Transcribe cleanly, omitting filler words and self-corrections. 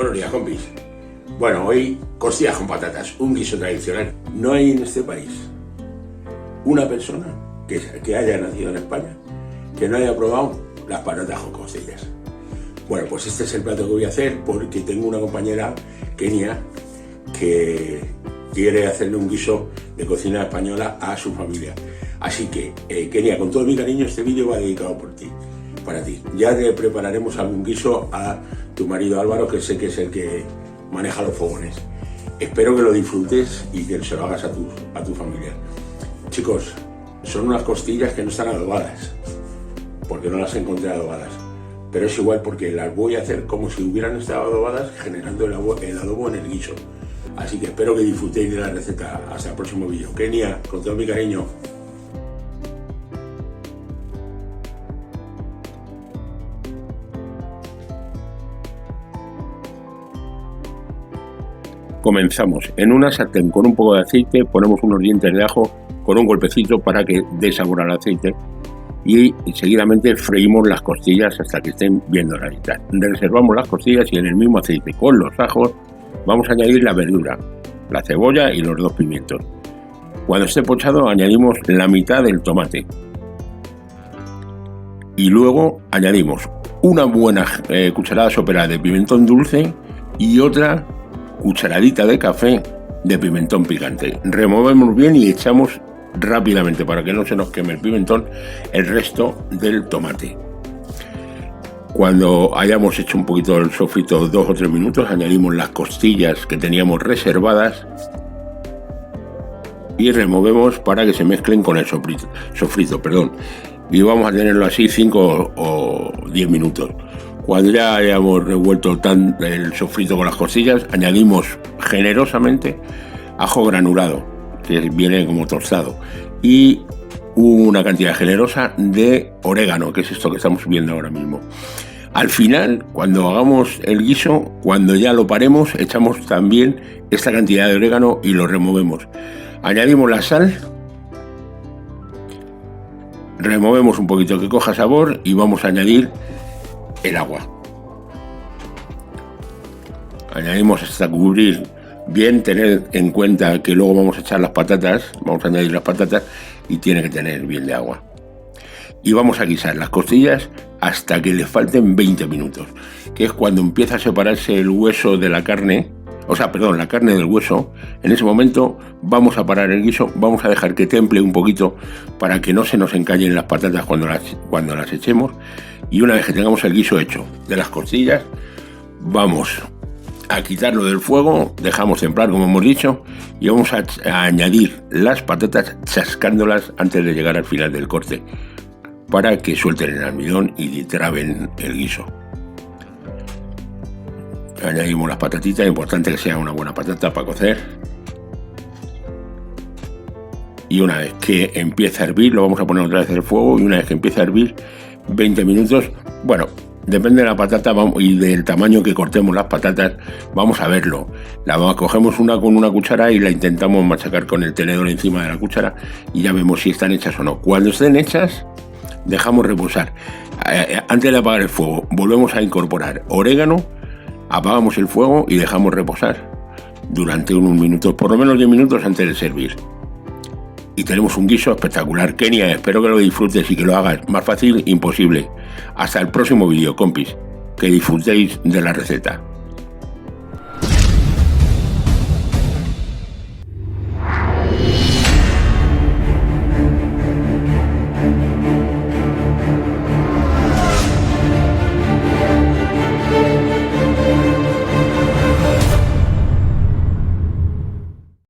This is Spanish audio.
Buenos días, compis. Bueno, hoy costillas con patatas, un guiso tradicional. No hay en este país una persona que haya nacido en España que no haya probado las patatas con costillas. Bueno, pues este es el plato que voy a hacer porque tengo una compañera, Kenia, que quiere hacerle un guiso de cocina española a su familia. Así que, Kenia, con todo mi cariño, este vídeo va dedicado para ti. Ya te prepararemos algún guiso a tu marido Álvaro, que sé que es el que maneja los fogones. Espero que lo disfrutes y que se lo hagas a tu familia. Chicos, son unas costillas que no están adobadas, porque no las encontré adobadas. Pero es igual porque las voy a hacer como si hubieran estado adobadas, generando el adobo en el guiso. Así que espero que disfrutéis de la receta. Hasta el próximo vídeo. Kenia, con todo mi cariño. Comenzamos. En una sartén con un poco de aceite ponemos unos dientes de ajo con un golpecito para que dé sabor al aceite y seguidamente freímos las costillas hasta que estén bien doraditas. Reservamos las costillas y en el mismo aceite con los ajos vamos a añadir la verdura, la cebolla y los 2 pimientos. Cuando esté pochado añadimos la mitad del tomate y luego añadimos una buena cucharada sopera de pimentón dulce y otra cucharadita de café de pimentón picante. Removemos bien y echamos rápidamente, para que no se nos queme el pimentón, el resto del tomate. Cuando hayamos hecho un poquito el sofrito, 2 o 3 minutos, añadimos las costillas que teníamos reservadas y removemos para que se mezclen con el sofrito, y vamos a tenerlo así 5 o 10 minutos. Cuando ya hayamos revuelto el sofrito con las costillas, añadimos generosamente ajo granulado, que viene como tostado, y una cantidad generosa de orégano, que es esto que estamos viendo ahora mismo. Al final, cuando hagamos el guiso, cuando ya lo paremos, echamos también esta cantidad de orégano y lo removemos. Añadimos la sal, removemos un poquito que coja sabor y vamos a añadir el agua. Añadimos hasta cubrir bien, tener en cuenta que luego vamos a echar las patatas, vamos a añadir las patatas y tiene que tener bien de agua. Y vamos a guisar las costillas hasta que le falten 20 minutos, que es cuando empieza a separarse el hueso de la carne, la carne del hueso. En ese momento vamos a parar el guiso, vamos a dejar que temple un poquito para que no se nos encallen las patatas cuando las echemos. Y una vez que tengamos el guiso hecho de las costillas, vamos a quitarlo del fuego, dejamos templar como hemos dicho y vamos a añadir las patatas chascándolas antes de llegar al final del corte para que suelten el almidón y traben el guiso. Añadimos las patatitas, importante que sea una buena patata para cocer. Y una vez que empiece a hervir, lo vamos a poner otra vez en el fuego y una vez que empiece a hervir, 20 minutos, bueno, depende de la patata y del tamaño que cortemos las patatas, vamos a verlo. Cogemos con una cuchara y la intentamos machacar con el tenedor encima de la cuchara y ya vemos si están hechas o no. Cuando estén hechas, dejamos reposar. Antes de apagar el fuego, volvemos a incorporar orégano, apagamos el fuego y dejamos reposar durante unos minutos, por lo menos 10 minutos antes de servir. Y tenemos un guiso espectacular. Kenia, espero que lo disfrutes y que lo hagas. Más fácil, imposible. Hasta el próximo vídeo, compis. Que disfrutéis de la receta.